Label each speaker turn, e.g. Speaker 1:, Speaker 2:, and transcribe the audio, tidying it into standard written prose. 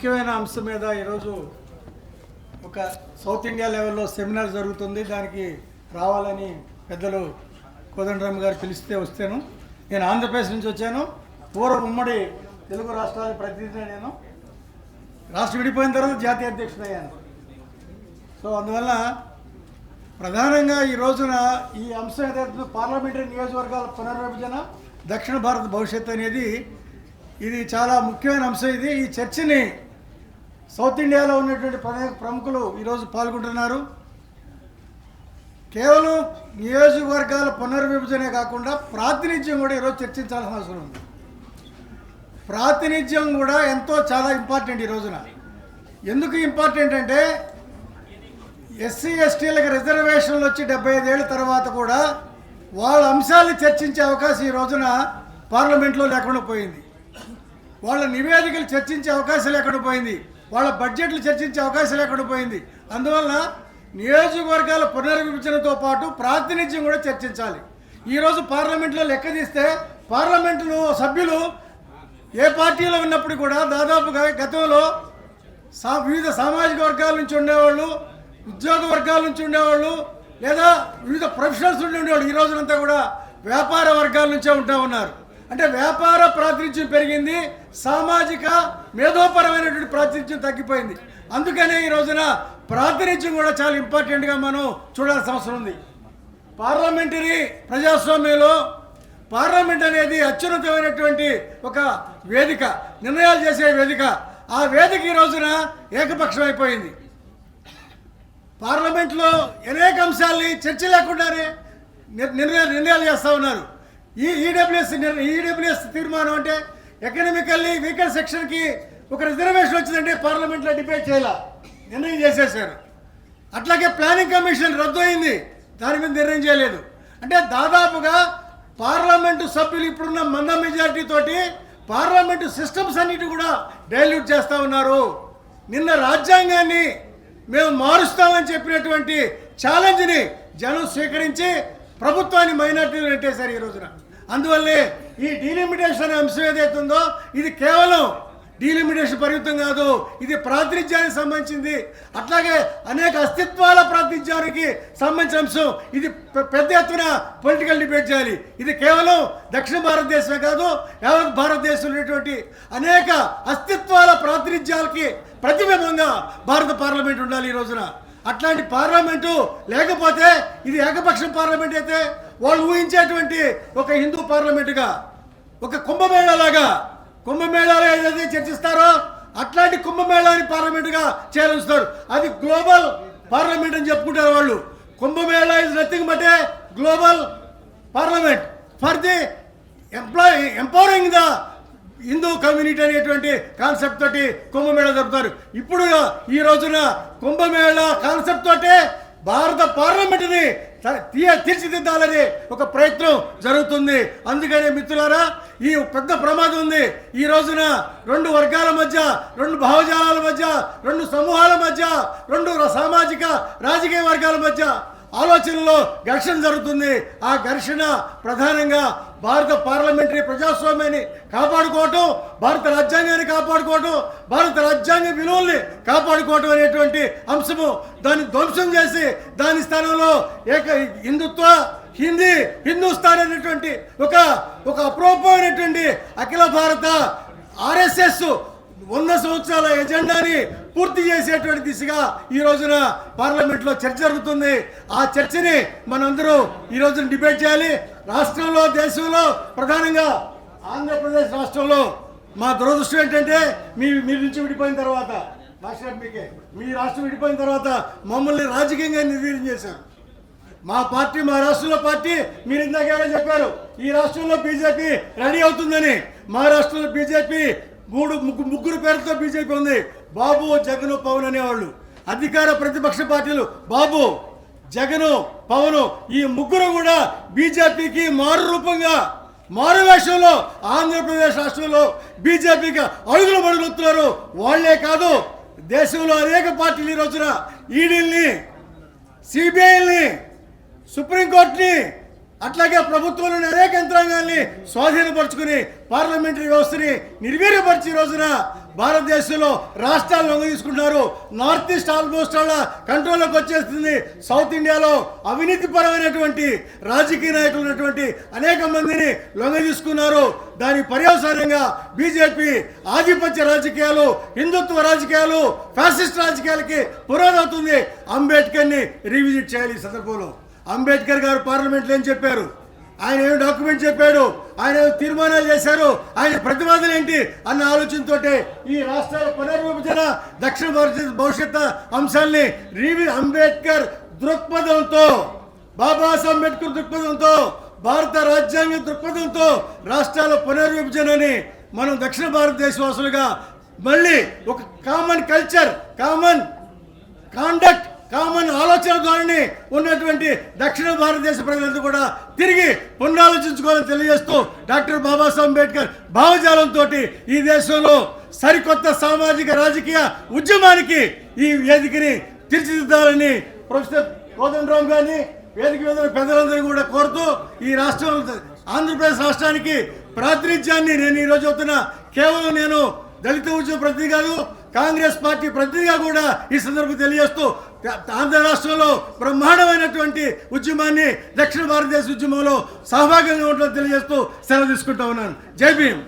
Speaker 1: ముఖ్యమైన అంశం మీద ఈరోజు ఒక సౌత్ ఇండియా లెవెల్లో సెమినార్ జరుగుతుంది. దానికి రావాలని పెద్దలు కోదండరామ్ గారు పిలిస్తే వస్తాను. నేను ఆంధ్రప్రదేశ్ నుంచి వచ్చాను. పూర్వం ఉమ్మడి తెలుగు రాష్ట్రాల ప్రతినిధిని. నేను రాష్ట్రం విడిపోయిన తర్వాత జాతీయ అధ్యక్షుడు అయ్యాను. సో అందువల్ల ప్రధానంగా ఈ రోజున ఈ అంశం ఏదైతే పార్లమెంటరీ నియోజకవర్గాల పునర్విభజన, దక్షిణ భారత భవిష్యత్తు అనేది ఇది చాలా ముఖ్యమైన అంశం. ఈ చర్చని సౌత్ ఇండియాలో ఉన్నటువంటి ప్రముఖులు ఈరోజు పాల్గొంటున్నారు. కేవలం నియోజకవర్గాల పునర్విభజనే కాకుండా ప్రాతినిధ్యం కూడా ఈరోజు చర్చించాల్సిన అవసరం ఉంది. ప్రాతినిధ్యం కూడా చాలా ఇంపార్టెంట్ ఈ రోజున. ఎందుకు ఇంపార్టెంట్ అంటే ఎస్సీ ఎస్టీలకు రిజర్వేషన్లు వచ్చి 75 ఏళ్ళ తర్వాత కూడా వాళ్ళ అంశాలను చర్చించే అవకాశం ఈ రోజున పార్లమెంట్లో లేకుండా పోయింది. వాళ్ళ నివేదికలు చర్చించే అవకాశం లేకుండా పోయింది. వాళ్ళ బడ్జెట్లు చర్చించే అవకాశం లేకుండా పోయింది. అందువల్ల నియోజకవర్గాల పునర్విభజనతో పాటు ప్రాతినిధ్యం కూడా చర్చించాలి. ఈరోజు పార్లమెంట్లో లెక్క తీస్తే పార్లమెంటులో సభ్యులు ఏ పార్టీలో ఉన్నప్పుడు కూడా దాదాపుగా గతంలో వివిధ సామాజిక వర్గాల నుంచి ఉండేవాళ్ళు, ఉద్యోగ వర్గాల నుంచి ఉండేవాళ్ళు, లేదా వివిధ ప్రొఫెషనల్స్ నుండి ఉండేవాళ్ళు. ఈ రోజునంతా కూడా వ్యాపార వర్గాల నుంచే ఉంటా ఉన్నారు. అంటే వ్యాపార ప్రాతినిధ్యం పెరిగింది, సామాజిక మేధోపరమైనటువంటి ప్రాతినిధ్యం తగ్గిపోయింది. అందుకనే ఈ రోజున ప్రాతినిధ్యం కూడా చాలా ఇంపార్టెంట్గా మనం చూడాల్సిన అవసరం ఉంది. పార్లమెంటరీ ప్రజాస్వామ్యంలో పార్లమెంట్ అనేది అత్యున్నతమైనటువంటి ఒక వేదిక, నిర్ణయాలు చేసే వేదిక. ఆ వేదిక ఈ రోజున ఏకపక్షం అయిపోయింది. పార్లమెంట్లో అనేక అంశాలని చర్చ లేకుండానే నిర్ణయాలు చేస్తూ ఉన్నారు. ఈడబ్ల్యూఎస్ తీర్మానం అంటే ఎకనామికల్లీ వీకర్ సెక్షన్కి ఒక రిజర్వేషన్ వచ్చిందంటే పార్లమెంట్లో డిబేట్ చేయాల, నిర్ణయం చేసేసారు. అట్లాగే ప్లానింగ్ కమిషన్ రద్దు అయింది, దాని మీద నిర్ణయం చేయలేదు. అంటే దాదాపుగా పార్లమెంటు సభ్యులు ఇప్పుడున్న మంద మెజారిటీ తోటి పార్లమెంటు సిస్టమ్స్ అన్నిటి కూడా డైల్యూట్ చేస్తూ ఉన్నారు. నిన్న రాజ్యాంగాన్ని మేము మారుస్తామని చెప్పినటువంటి ఛాలెంజ్ని జనం స్వీకరించి ప్రభుత్వాన్ని మైనార్టీలు నెట్టేశారు ఈ రోజున. అందువల్లే ఈ డీలిమిటేషన్ అనే అంశం ఏదైతే ఉందో ఇది కేవలం డీలిమిటేషన్ పరిమితం కాదు, ఇది ప్రాతినిధ్యానికి సంబంధించింది. అట్లాగే అనేక అస్తిత్వాల ప్రాతినిధ్యానికి సంబంధించిన అంశం. ఇది పెద్ద ఎత్తున పొలిటికల్ డిబేట్ చేయాలి. ఇది కేవలం దక్షిణ భారతదేశమే కాదు, యావత్ భారతదేశంలో ఉన్నటువంటి అనేక అస్తిత్వాల ప్రాతినిధ్యాలకి ప్రతిబింబంగా భారత పార్లమెంట్ ఉండాలి ఈ రోజున. అట్లాంటి పార్లమెంటు లేకపోతే ఇది ఏకపక్షం పార్లమెంట్ అయితే వాళ్ళు ఊహించేటువంటి ఒక హిందూ పార్లమెంటుగా, ఒక కుంభమేళాలాగా, కుంభమేళాలో ఏదైతే చర్చిస్తారో అట్లాంటి కుంభమేళాని పార్లమెంటుగా చేరుస్తారు. అది గ్లోబల్ పార్లమెంట్ అని చెప్పుకుంటారు వాళ్ళు. Kumbh Mela is nothing but a global parliament for the empowering the Hindu community అనేటువంటి కాన్సెప్ట్ తోటి కుంభమేళా జరుపుతారు. ఇప్పుడు ఈ రోజున కుంభమేళా కాన్సెప్ట్ తోటే భారత పార్లమెంటుని తీర్చిదిద్దాలని ఒక ప్రయత్నం జరుగుతుంది. అందుకనే మిత్రులారా, ఈ పెద్ద ప్రమాదం ఉంది. ఈ రోజున రెండు వర్గాల మధ్య, రెండు భావజాలాల మధ్య, రెండు సమూహాల మధ్య, రెండు సామాజిక రాజకీయ వర్గాల మధ్య ఆలోచనలో ఘర్షణ జరుగుతుంది. ఆ ఘర్షణ ప్రధానంగా భారత పార్లమెంటరీ ప్రజాస్వామ్యాన్ని కాపాడుకోవటం, భారత రాజ్యాంగాన్ని కాపాడుకోవటం, భారత రాజ్యాంగ విలువల్ని కాపాడుకోవటం అనేటువంటి అంశము. దాన్ని ధ్వంసం చేసి దాని స్థానంలో హిందుత్వ హిందూస్థాన్ అనేటువంటి ఒక అప్రూపమైనటువంటి అఖిల భారత ఆర్ఎస్ఎస్ 100 సంవత్సరాల ఎజెండాని పూర్తి చేసేటువంటి దిశగా ఈ రోజున పార్లమెంట్లో చర్చ జరుగుతుంది. ఆ చర్చని మనందరూ ఈ రోజున డిబేట్ చేయాలి. రాష్ట్రంలో, దేశంలో, ప్రధానంగా ఆంధ్రప్రదేశ్ రాష్ట్రంలో మా దురదృష్టం ఏంటంటే మీ నుంచి విడిపోయిన తర్వాత, మీ రాష్ట్రం విడిపోయిన తర్వాత మమ్మల్ని రాజకీయంగా నిర్వీర్యం చేశారు. మా పార్టీ, మా రాష్ట్రంలో పార్టీ, మీరు ఇందాక చెప్పారు ఈ రాష్ట్రంలో బీజేపీ రెడీ అవుతుందని. మా రాష్ట్రంలో బీజేపీ ముగ్గురు పేరుతో బీజేపీ ఉంది. బాబు, జగన్, పవన్ అనేవాళ్ళు. అధికార ప్రతిపక్ష పార్టీలు బాబు, జగన్, పవన్, ఈ ముగ్గురు కూడా బీజేపీకి మారు రూపంగా, మారు వేషంలో ఆంధ్రప్రదేశ్ రాష్ట్రంలో బీజేపీకి అడుగుతున్నారు. వాళ్లే కాదు, దేశంలో అనేక పార్టీలు ఈ రోజున ఈడీల్ని, సిబిఐల్ని, సుప్రీంకోర్టుని, అట్లాగే ప్రభుత్వంలోని అనేక యంత్రాంగాల్ని స్వాధీనపరుచుకుని పార్లమెంటరీ వ్యవస్థని నిర్వీర్యపరిచి రోజున భారతదేశంలో రాష్ట్రాలు లొంగ తీసుకుంటున్నారు. నార్త్ ఈస్ట్ ఆల్మోస్ట్ అలా కంట్రోల్లోకి వచ్చేస్తుంది. సౌత్ ఇండియాలో అవినీతి పరమైనటువంటి రాజకీయ నాయకులు ఉన్నటువంటి అనేక మందిని లొంగ తీసుకున్నారు. దాని పర్యవసానంగా బీజేపీ ఆధిపత్య రాజకీయాలు, హిందుత్వ రాజకీయాలు, ఫ్యాసిస్ట్ రాజకీయాలకి పురోగవుతుంది. అంబేద్కర్ని రివిజిట్ చేయాలి. ఈ సందర్భంలో అంబేద్కర్ గారు పార్లమెంట్లో ఏం చెప్పారు, ఆయన ఏం డాక్యుమెంట్ చెప్పాడు, ఆయన తీర్మానాలు చేశారు, ఆయన ప్రతిపాదన ఏంటి అన్న ఆలోచనతో ఈ రాష్ట్రాల పునర్విభజన, దక్షిణ భారత భవిష్యత్ అంశాల్ని అంబేద్కర్ దృక్పథంతో, బాబాసాహెబ్ అంబేద్కర్ దృక్పథంతో, భారత రాజ్యాంగ దృక్పథంతో రాష్ట్రాల పునర్విభజనని మనం దక్షిణ భారతదేశ వాసులుగా మళ్ళీ ఒక common culture, common conduct, common ఆలోచన ధోరణి ఉన్నటువంటి దక్షిణ భారతదేశ ప్రజలంతా కూడా తిరిగి పునరాలోచించుకోవాలని తెలియజేస్తూ డాక్టర్ బాబాసాహెబ్ అంబేద్కర్ భావజాలంతో ఈ దేశంలో సరికొత్త సామాజిక రాజకీయ ఉద్యమానికి ఈ వేదికని తీర్చిదిద్దాలని ప్రొఫెసర్ కోదండరామ్ గారిని, వేదిక మీద పెద్దలందరినీ కూడా కోరుతూ ఈ రాష్ట్రం ఆంధ్రప్రదేశ్ రాష్ట్రానికి ప్రాతినిధ్యాన్ని నేను ఈరోజు చెబుతున్నా. కేవలం నేను దళిత ఉద్యమ ప్రతినిధి కాదు, కాంగ్రెస్ పార్టీ ప్రతినిధిగా కూడా ఈ సందర్భం తెలియజేస్తూ ఆంధ్ర రాష్ట్రంలో బ్రహ్మాండమైనటువంటి ఉద్యమాన్ని, దక్షిణ భారతదేశ ఉద్యమంలో సహభాగంగా ఉంటుందని తెలియజేస్తూ సెలవు తీసుకుంటా ఉన్నాను. జై భీమ్.